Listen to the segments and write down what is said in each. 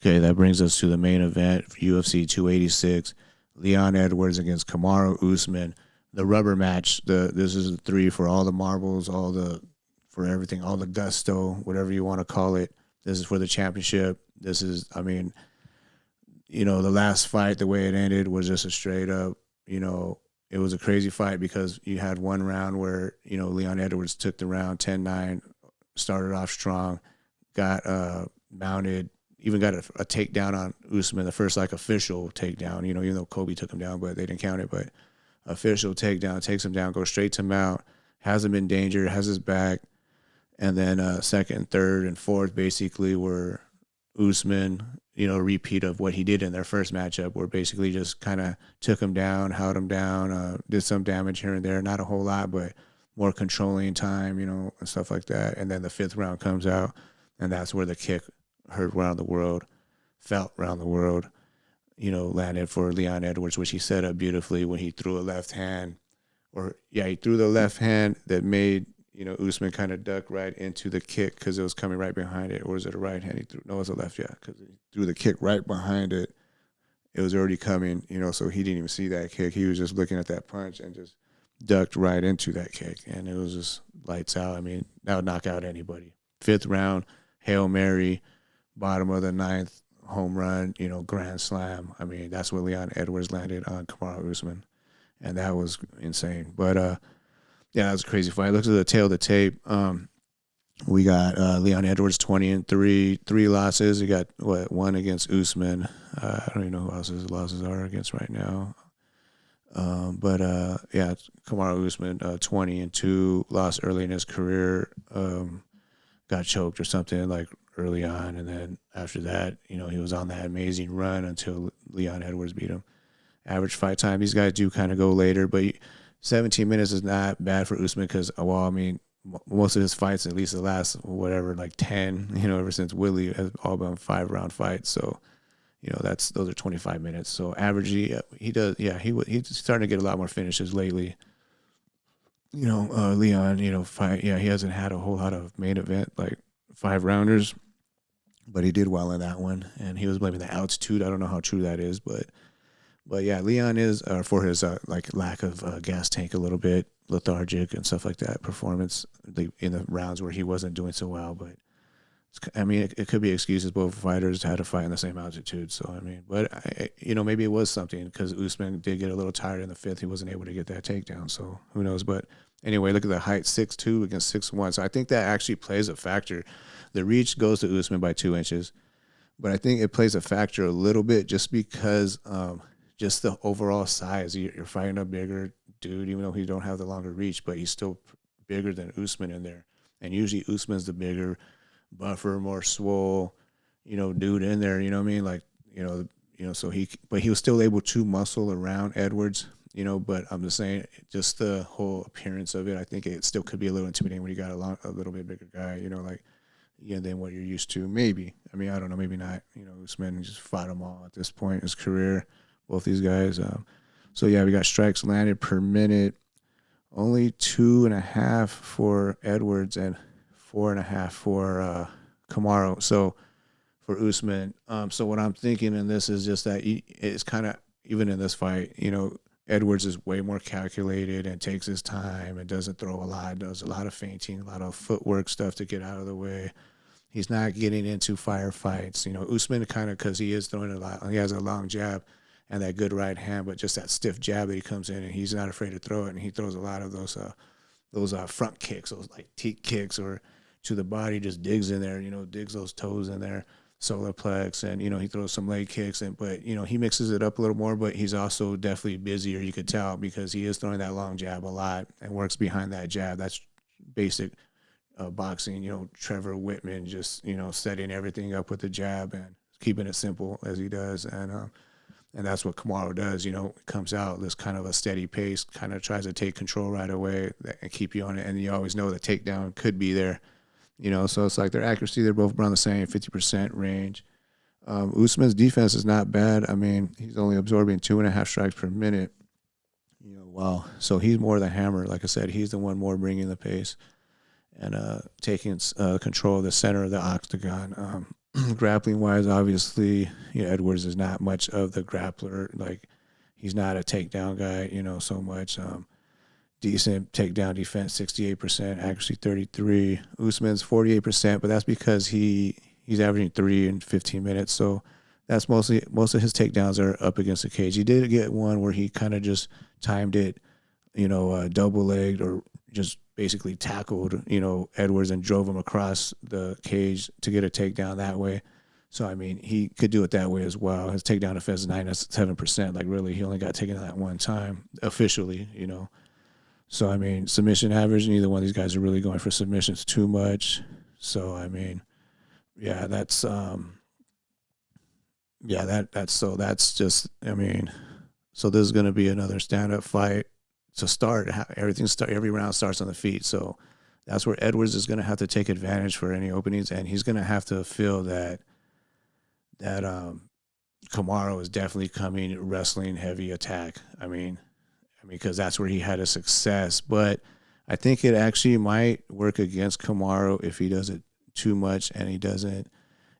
Okay, that brings us to the main event, UFC 286. Leon Edwards against Kamaru Usman. The rubber match. This is the three for all the marbles, all the for everything, all the gusto, whatever you want to call it. This is for the championship. This is, I mean, the last fight, the way it ended was just a straight up, it was a crazy fight because you had one round where, Leon Edwards took the round 10-9, started off strong, got mounted, even got a takedown on Usman, the first like official takedown, even though Kobe took him down, but they didn't count it. But official takedown, takes him down, goes straight to mount, has him in danger, has his back. And then second, third, and fourth basically were Usman, repeat of what he did in their first matchup, where basically just kind of took him down, held him down, did some damage here and there, not a whole lot, but more controlling time, and stuff like that. And then the fifth round comes out, and that's where the kick heard around the world, felt around the world, landed for Leon Edwards, which he set up beautifully when he threw a left hand, he threw the left hand that made Usman kind of duck right into the kick because it was coming right behind it. Or was it a right hand he threw? No, it was a left, yeah, because he threw the kick right behind it. It was already coming, so he didn't even see that kick. He was just looking at that punch and just ducked right into that kick. And it was just lights out. I mean, that would knock out anybody. Fifth round, Hail Mary, bottom of the ninth, home run, grand slam. I mean, that's what Leon Edwards landed on Kamaru Usman. And that was insane. But, yeah, that was a crazy fight. Look at the tail of the tape. We got Leon Edwards 20-3, three losses. You got one against Usman. I don't even know who else his losses are against right now. But Kamaru Usman 20-2, lost early in his career. Got choked or something like early on, and then after that, he was on that amazing run until Leon Edwards beat him. Average fight time, these guys do kind of go later, but 17 minutes is not bad for Usman because, most of his fights, at least the last, whatever, like 10, ever since Willie, has all been 5-round fights. So, those are 25 minutes. So average, he does, he's starting to get a lot more finishes lately. Leon, fight, he hasn't had a whole lot of main event, like 5-rounders, but he did well in that one. And he was blaming the altitude. I don't know how true that is, but yeah, Leon is for his lack of gas tank a little bit, lethargic and stuff like that. Performance in the rounds where he wasn't doing so well, but it could be excuses. Both fighters had to fight in the same altitude, so maybe it was something because Usman did get a little tired in the fifth. He wasn't able to get that takedown, so who knows? But anyway, look at the height, 6'2" against 6'1", so I think that actually plays a factor. The reach goes to Usman by 2 inches, but I think it plays a factor a little bit just because. Just the overall size. You're fighting a bigger dude, even though he don't have the longer reach, but he's still bigger than Usman in there. And usually Usman's the bigger, buffer, more swole, dude in there. You know what I mean? Like, but he was still able to muscle around Edwards. But I'm just saying, just the whole appearance of it. I think it still could be a little intimidating when you got a little bit bigger guy. Than what you're used to. Maybe. I mean, I don't know. Maybe not. Usman just fought them all at this point in his career. Both these guys. We got strikes landed per minute. Only 2.5 for Edwards and 4.5 for Kamaru. So for Usman. So what I'm thinking in this is just that it's kind of, even in this fight, Edwards is way more calculated and takes his time and doesn't throw a lot, does a lot of feinting, a lot of footwork stuff to get out of the way. He's not getting into firefights. Usman kind of, because he is throwing a lot. He has a long jab and that good right hand, but just that stiff jab that he comes in and he's not afraid to throw it. And he throws a lot of those front kicks, those like teak kicks or to the body, just digs in there, digs those toes in there, solar plex, and, he throws some leg kicks. But he mixes it up a little more, but he's also definitely busier, you could tell, because he is throwing that long jab a lot and works behind that jab. That's basic boxing, Trevor Whitman just, setting everything up with the jab and keeping it simple as he does. And that's what Kamaru does, comes out this kind of a steady pace, kind of tries to take control right away and keep you on it. And you always know the takedown could be there, so it's like their accuracy, they're both around the same 50% range. Usman's defense is not bad. I mean, he's only absorbing 2.5 strikes per minute. Wow. So he's more the hammer. Like I said, he's the one more bringing the pace and taking control of the center of the octagon. grappling wise, obviously, Edwards is not much of the grappler. Like, he's not a takedown guy, so much. Decent takedown defense, 68%, accuracy 33. Usman's 48%, but that's because he's averaging 3 in 15 minutes. So that's most of his takedowns are up against the cage. He did get one where he kind of just timed it, double legged or just basically tackled, Edwards and drove him across the cage to get a takedown that way. So, I mean, he could do it that way as well. His takedown defense is 97%. Like, really, he only got taken that one time officially. So, I mean, submission average, neither one of these guys are really going for submissions too much. So, I mean, yeah, that's just, I mean, so this is going to be another stand-up fight to start. Every round starts on the feet. So that's where Edwards is going to have to take advantage for any openings, and he's going to have to feel that Kamaru is definitely coming wrestling heavy attack. I mean, because that's where he had a success. But I think it actually might work against Kamaru if he does it too much and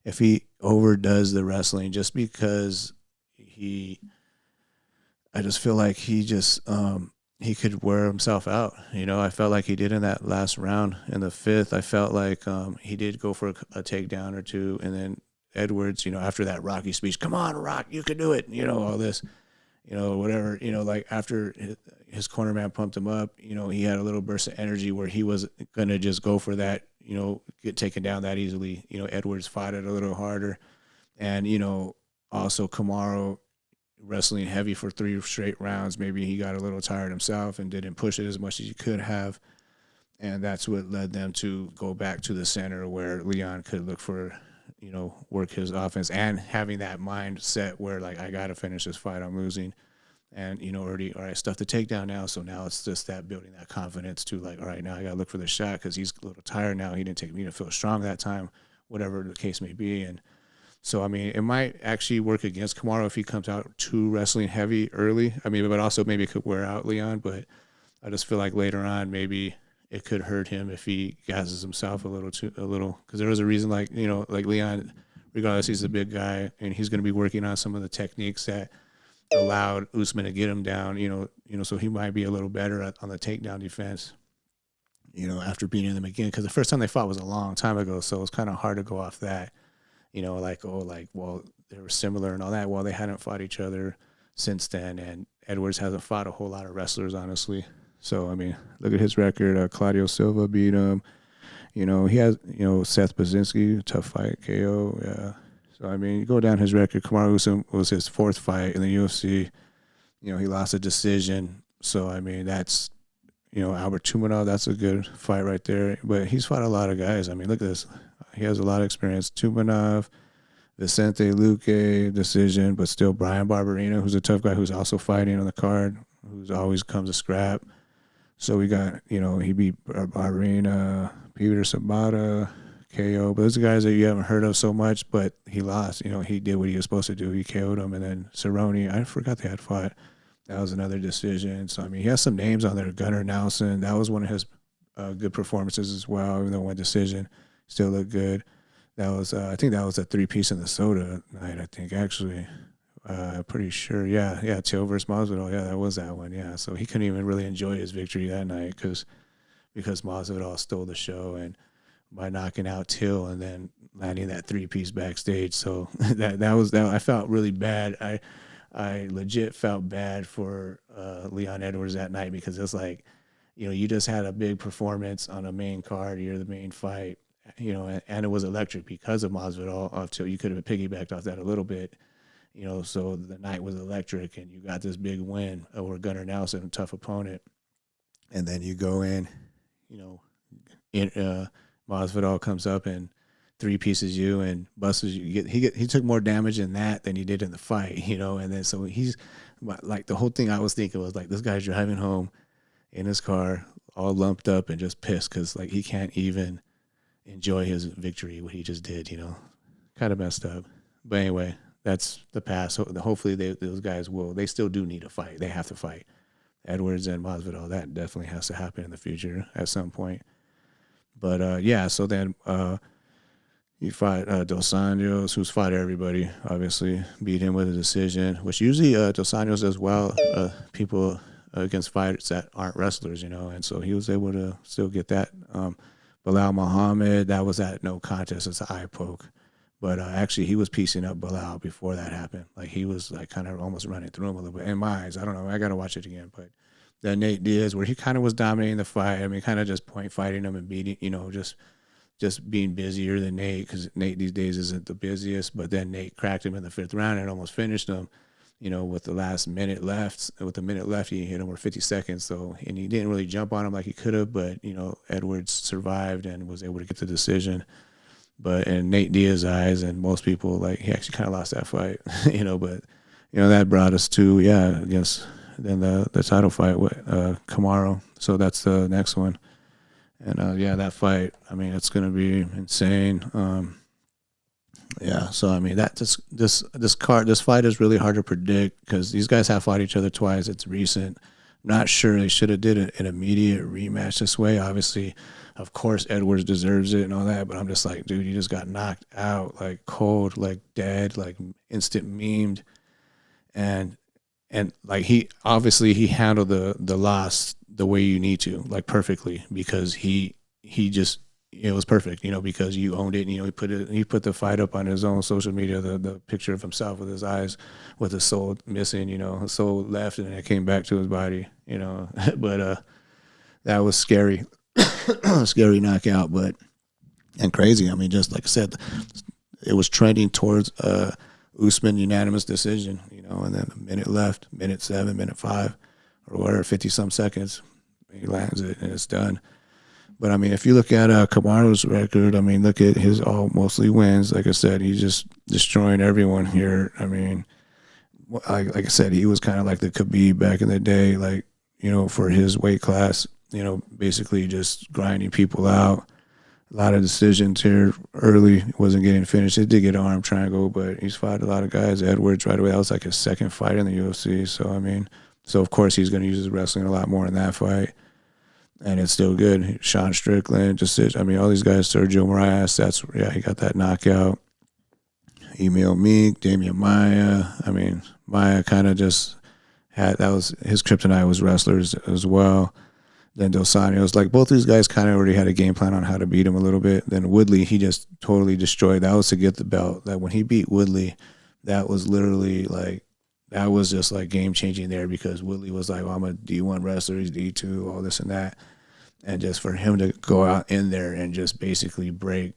if he overdoes the wrestling, just because I just feel like he could wear himself out. I felt like he did in that last round in the fifth. I felt like he did go for a takedown or two, and then Edwards, after that Rocky speech, come on, Rock, you can do it, all this, whatever, like after his corner man pumped him up, he had a little burst of energy where he was going to just go for that, get taken down that easily. Edwards fought it a little harder. And, also Kamaru wrestling heavy for 3 straight rounds. Maybe he got a little tired himself and didn't push it as much as he could have. And that's what led them to go back to the center where Leon could look for, work his offense and having that mindset where, like, I got to finish this fight. I'm losing. And, already, all right, stuff to take down now. So now it's just that building that confidence to, like, all right, now I got to look for the shot because he's a little tired now. He didn't feel strong that time, whatever the case may be. And so, I mean, it might actually work against Kamaru if he comes out too wrestling heavy early. I mean, but also maybe it could wear out Leon. But I just feel like later on maybe it could hurt him if he gases himself a little, because there was a reason, like, like Leon, regardless, he's a big guy and he's going to be working on some of the techniques that allowed Usman to get him down, so he might be a little better on the takedown defense, after beating them again. Because the first time they fought was a long time ago, so it's kind of hard to go off that, well, they were similar and all that. Well, they hadn't fought each other since then, and Edwards hasn't fought a whole lot of wrestlers, honestly. So, I mean, look at his record. Claudio Silva beat him. He has, Seth Baczynski, tough fight, KO, yeah. So, I mean, you go down his record. Kamaru Usman was his 4th fight in the UFC. He lost a decision. So, I mean, that's, Albert Tumanov, that's a good fight right there. But he's fought a lot of guys. I mean, look at this. He has a lot of experience. Tumanov, Vicente Luque, decision, but still Brian Barberina, who's a tough guy who's also fighting on the card, who's always comes to scrap. So we got, he beat Barberina, Peter Sabata, KO. But those are guys that you haven't heard of so much, but he lost. He did what he was supposed to do. He KO'd him. And then Cerrone, I forgot they had fought. That was another decision. So, I mean, he has some names on there. Gunnar Nelson, that was one of his good performances as well, even though one decision. Still looked good. That was, I think that was a 3-piece in the soda night, I think, actually. Pretty sure. Yeah, Till versus Masvidal. Yeah, that was that one. Yeah, so he couldn't even really enjoy his victory that night because Masvidal stole the show and by knocking out Till and then landing that 3-piece backstage. So that was that. I felt really bad. I legit felt bad for Leon Edwards that night because it's like, you just had a big performance on a main card. You're the main fight, and it was electric because of Masvidal. Until you could have piggybacked off that a little bit. So the night was electric, and you got this big win over Gunnar Nelson, a tough opponent, and then you go in, Masvidal comes up and 3-pieces you and busts you. He took more damage in that than he did in the fight, and then so he's like the whole thing I was thinking was like this guy's driving home in his car all lumped up and just pissed because like he can't even enjoy his victory what he just did, kind of messed up. But anyway. That's the past. Hopefully, those guys will. They still do need to fight. They have to fight. Edwards and Masvidal. That definitely has to happen in the future at some point. But yeah. So then, He fought Dos Anjos, who's fought everybody. Obviously, beat him with a decision, which usually Dos Anjos does well. People against fighters that aren't wrestlers, and so he was able to still get that. Bilal Muhammad, that was at no contest. It's an eye poke. But actually, he was piecing up Bilal before that happened. Like he was like kind of almost running through him a little bit. In my eyes, I don't know. I got to watch it again. But that Nate Diaz, where he kind of was dominating the fight. I mean, kind of just point fighting him and beating, just being busier than Nate because Nate these days isn't the busiest. But then Nate cracked him in the fifth round and almost finished him. With the last minute left, with a minute left, he hit him with 50 seconds. So, and he didn't really jump on him like he could have, but Edwards survived and was able to get the decision. But in Nate Diaz's eyes and most people, like he actually kind of lost that fight, But that brought us to against then the title fight with Kamaru. So that's the next one. And that fight, I mean, it's gonna be insane. So I mean, that this fight is really hard to predict because these guys have fought each other twice. It's recent. I'm not sure they should have did an immediate rematch this way. Obviously, of course, Edwards deserves it and all that, but I'm just like, dude, you just got knocked out, like cold, like dead, like instant memed, and like he handled the loss the way you need to, like perfectly, because he just it was perfect, because you owned it. And, he put the fight up on his own social media, the picture of himself with his eyes, with his soul missing, his soul left and it came back to his body, but that was scary, scary knockout, but and crazy. I mean, just like I said, it was trending towards Usman unanimous decision, and then a minute left, minute 7, minute 5, or whatever, 50 some seconds, he lands it and it's done. But I mean, if you look at Kamaru's record, I mean, look at his all mostly wins. Like I said, he's just destroying everyone here. I mean, like I said, he was kind of like the Khabib back in the day, like for his weight class, basically just grinding people out. A lot of decisions here early, wasn't getting finished. He did get an arm triangle, but he's fought a lot of guys. Edwards right away, that was like his second fight in the UFC. So I mean, of course he's going to use his wrestling a lot more in that fight. And it's still good. Sean Strickland, I mean, all these guys, Sergio Moraes, he got that knockout. Emil Meek, Damian Maia. I mean, Maia kind of just that was his kryptonite was wrestlers as well. Then Dos Anjos, like both these guys kind of already had a game plan on how to beat him a little bit. Then Woodley, he just totally destroyed. That was to get the belt. That when he beat Woodley, that was literally like, that was just like game changing there because Woodley was like, well, I'm a D1 wrestler, he's D2, all this and that. And just for him to go out in there and just basically break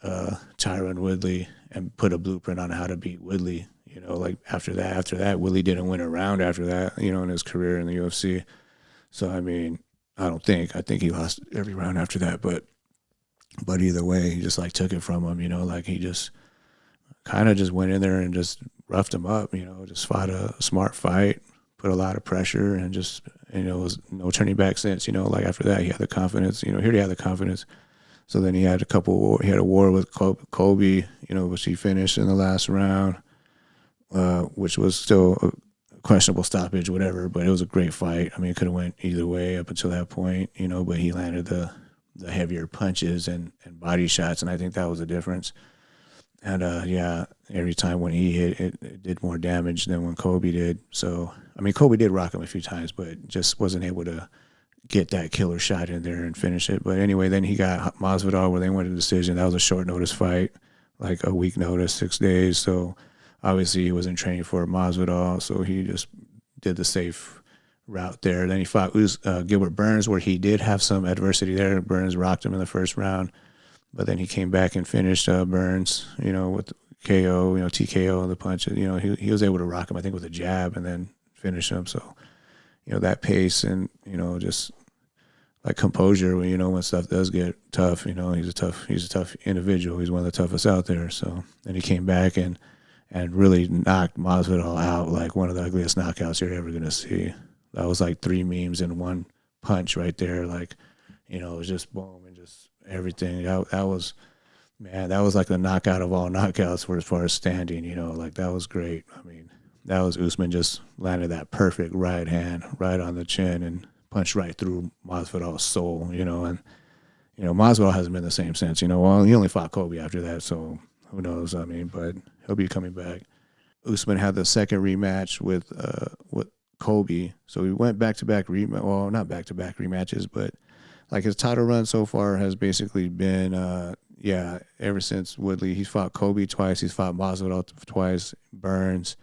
Tyron Woodley and put a blueprint on how to beat Woodley, like after that, Woodley didn't win a round after that, in his career in the UFC. So, I mean, I think he lost every round after that, but either way, he just like took it from him, like he just kind of just went in there and just roughed him up, just fought a smart fight, put a lot of pressure and just, it was no turning back since, like after that he had the confidence, here he had the confidence. So then he had a war with Kobe, which he finished in the last round, which was still a questionable stoppage, whatever, but it was a great fight. I mean, it could have went either way up until that point, but he landed the heavier punches and body shots, and I think that was the difference. And every time when he hit, it did more damage than when Kobe did. So, I mean, Kobe did rock him a few times, but just wasn't able to get that killer shot in there and finish it. But anyway, then he got Masvidal where they went to decision. That was a short notice fight, like a week notice, 6 days. So obviously he wasn't training for Masvidal, so he just did the safe route there. Then he fought Gilbert Burns, where he did have some adversity there. Burns rocked him in the first round, but then he came back and finished Burns, with KO, TKO and the punch. He was able to rock him, I think, with a jab and then finish him. So, that pace and, just like composure when stuff does get tough, he's a tough individual. He's one of the toughest out there. So then he came back and really knocked Masvidal out, like one of the ugliest knockouts you're ever going to see. That was like 3 memes in one punch right there. Like, it was just boom and just everything. That was, man, that was like the knockout of all knockouts for as far as standing, like that was great. I mean, that was Usman just landed that perfect right hand right on the chin and punched right through Masvidal's soul, and Masvidal hasn't been the same since. Well, he only fought Kobe after that, so who knows? I mean, but he'll be coming back. Usman had the second rematch with Kobe, so he went back to back rematch. Well, not back to back rematches, but like his title run so far has basically been yeah, ever since Woodley. He's fought Kobe twice, he's fought Masvidal twice, Burns,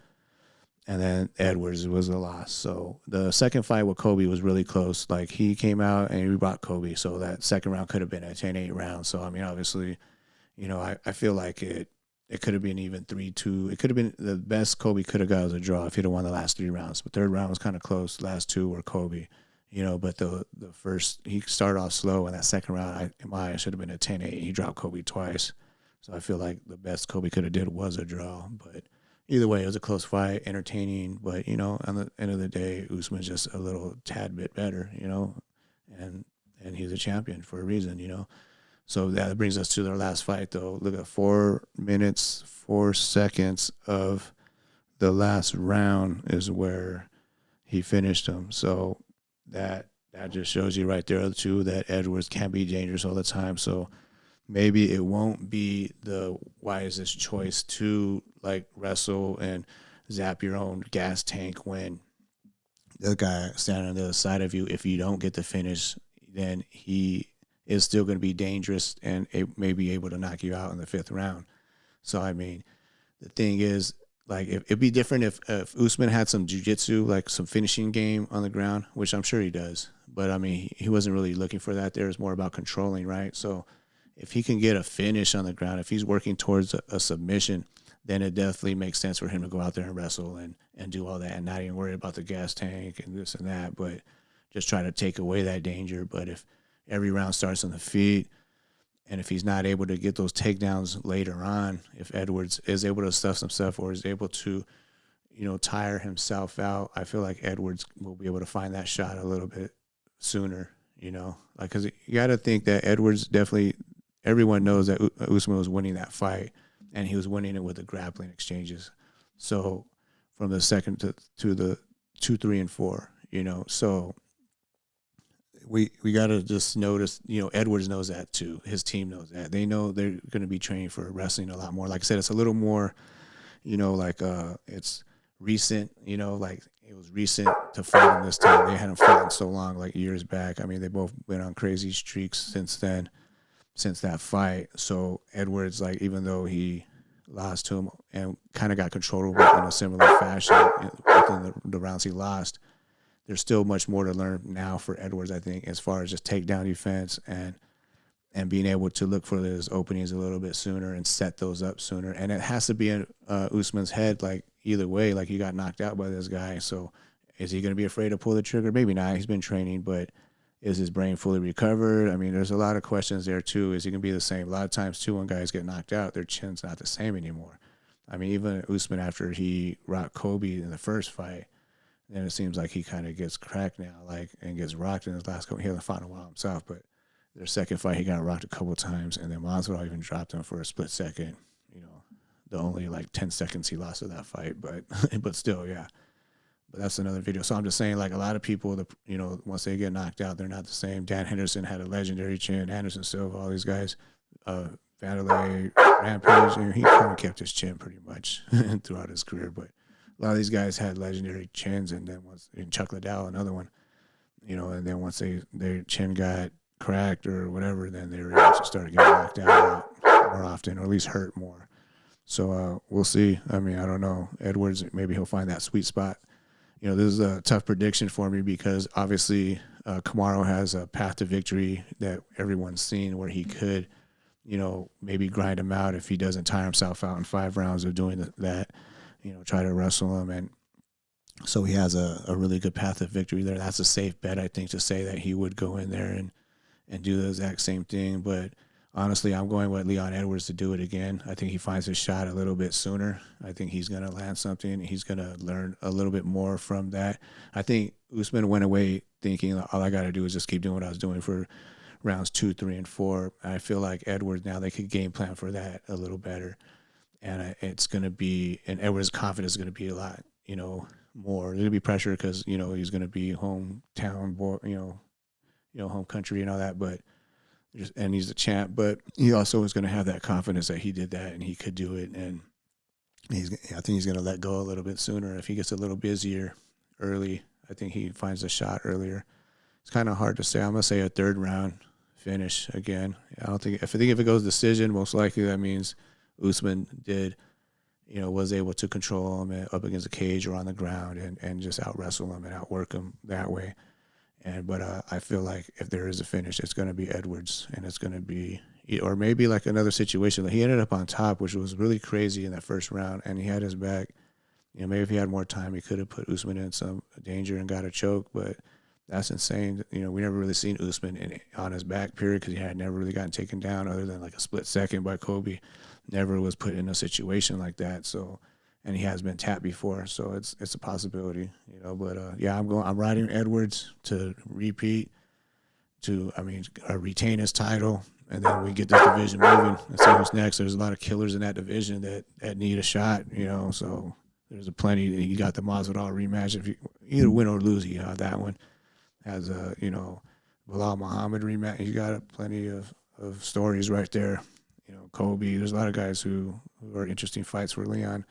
and then Edwards was the loss. So the second fight with Kobe was really close. Like he came out and he brought Kobe, so that second round could have been a 10-8 round. So I mean, obviously, I feel like it could have been even 3-2. It could have been the best Kobe could have got as a draw if he'd have won the last three rounds. But third round was kind of close. Last two were Kobe. But the first he started off slow, and that second round, in my eyes, should have been a 10-8. He dropped Kobe twice, so I feel like the best Kobe could have did was a draw. But either way, it was a close fight, entertaining. But on the end of the day, Usman's just a little tad bit better. And he's a champion for a reason. So that brings us to their last fight, though. Look at 4 minutes, 4 seconds of the last round is where he finished him. So that just shows you right there, too, that Edwards can be dangerous all the time. So maybe it won't be the wisest choice to, like, wrestle and zap your own gas tank when the guy standing on the other side of you. If you don't get the finish, then he is still going to be dangerous and it may be able to knock you out in the fifth round. So, I mean, the thing is, like, it'd be different if Usman had some jiu-jitsu, like some finishing game on the ground, which I'm sure he does. But, I mean, he wasn't really looking for that. There was more about controlling, right? So if he can get a finish on the ground, if he's working towards a submission, then it definitely makes sense for him to go out there and wrestle and do all that and not even worry about the gas tank and this and that, but just try to take away that danger. But if every round starts on the feet, and if he's not able to get those takedowns later on, if Edwards is able to stuff some stuff or is able to, tire himself out, I feel like Edwards will be able to find that shot a little bit sooner, like, because you got to think that Edwards definitely, everyone knows that Usman was winning that fight, and he was winning it with the grappling exchanges. So from the second to the 2, 3, and 4, so we got to just notice, Edwards knows that too. His team knows that. They know they're going to be training for wrestling a lot more. Like I said, it's a little more, like it's recent, like it was recent to fight him this time. They hadn't fought in so long, like years back. I mean, they both been on crazy streaks since then, since that fight. So Edwards, like, even though he lost to him and kind of got control over it in a similar fashion within the rounds he lost, there's still much more to learn now for Edwards, I think, as far as just takedown defense and being able to look for those openings a little bit sooner and set those up sooner. And it has to be in Usman's head, like, either way, like, you got knocked out by this guy. So is he going to be afraid to pull the trigger? Maybe not. He's been training, but is his brain fully recovered? I mean, there's a lot of questions there, too. Is he going to be the same? A lot of times, too, when guys get knocked out, their chin's not the same anymore. I mean, even Usman, after he rocked Kobe in the first fight, then it seems like he kind of gets cracked now, like, and gets rocked in his last couple. He hasn't fought in a while himself, but their second fight, he got rocked a couple times, and then Masvidal even dropped him for a split second. The only, like, 10 seconds he lost of that fight, but but still, yeah. But that's another video. So I'm just saying, like, a lot of people, once they get knocked out, they're not the same. Dan Henderson had a legendary chin. Anderson Silva, all these guys, Vanderlei, Rampage, he kind of kept his chin pretty much throughout his career, but a lot of these guys had legendary chins, and then Chuck Liddell, another one, and then once their chin got cracked or whatever, then they were able to start getting knocked out more often, or at least hurt more. So we'll see. I mean, I don't know. Edwards, maybe he'll find that sweet spot. This is a tough prediction for me because obviously Kamaru has a path to victory that everyone's seen where he could, maybe grind him out if he doesn't tire himself out in 5 rounds of doing that. Try to wrestle him. And so he has a really good path of victory there. That's a safe bet, I think, to say that he would go in there and do the exact same thing. But honestly, I'm going with Leon Edwards to do it again. I think he finds his shot a little bit sooner. I think he's going to land something. He's going to learn a little bit more from that. I think Usman went away thinking all I got to do is just keep doing what I was doing for rounds 2, 3, and 4. I feel like Edwards now, they could game plan for that a little better. And it's going to be, and Edwards' confidence is going to be a lot, more. There's going to be pressure because, he's going to be hometown, home country and all that. But and he's a champ. But he also was going to have that confidence that he did that and he could do it. And I think he's going to let go a little bit sooner if he gets a little busier early. I think he finds a shot earlier. It's kind of hard to say. I'm going to say a third round finish again. I think if it goes decision, most likely that means Usman was able to control him up against the cage or on the ground and just out wrestle him and outwork him that way. But I feel like if there is a finish, it's going to be Edwards, and it's going to be, or maybe like another situation. He ended up on top, which was really crazy in that first round, and he had his back. Maybe if he had more time, he could have put Usman in some danger and got a choke, but that's insane. We never really seen Usman on his back, period, because he had never really gotten taken down other than like a split second by Kobe. Never was put in a situation like that. So, and he has been tapped before, so it's a possibility, But I'm riding Edwards to repeat, retain his title, and then we get this division moving and see who's next. There's a lot of killers in that division that need a shot, So there's a plenty. You got the Masvidal rematch. If you either win or lose, you have that one. Has a Bilal Muhammad rematch. You got plenty of stories right there. Kobe. There's a lot of guys who are interesting fights for Leon.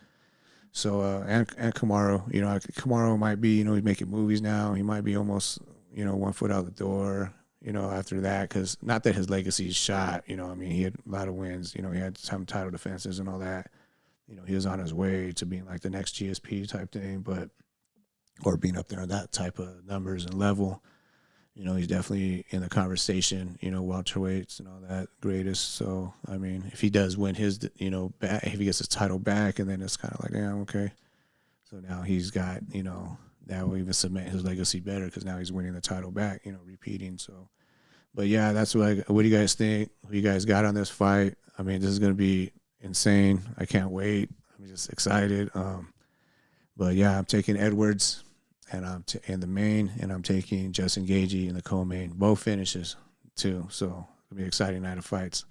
So and Kamaru. Kamaru might be he's making movies now. He might be almost 1 foot out the door. After that, because not that his legacy is shot. He had a lot of wins. He had some title defenses and all that. He was on his way to being like the next GSP type thing, or being up there on that type of numbers and level. He's definitely in the conversation, welterweights and all that greatest. So, if he does win his, back, if he gets his title back, and then it's kind of like, yeah, okay. So now he's got, that will even cement his legacy better because now he's winning the title back, repeating. So, but yeah, that's what do you guys think? Who you guys got on this fight? This is going to be insane. I can't wait. I'm just excited. But yeah, I'm taking Edwards. And I'm in the main, and I'm taking Justin Gaethje in the co-main. Both finishes, too. So it'll be an exciting night of fights.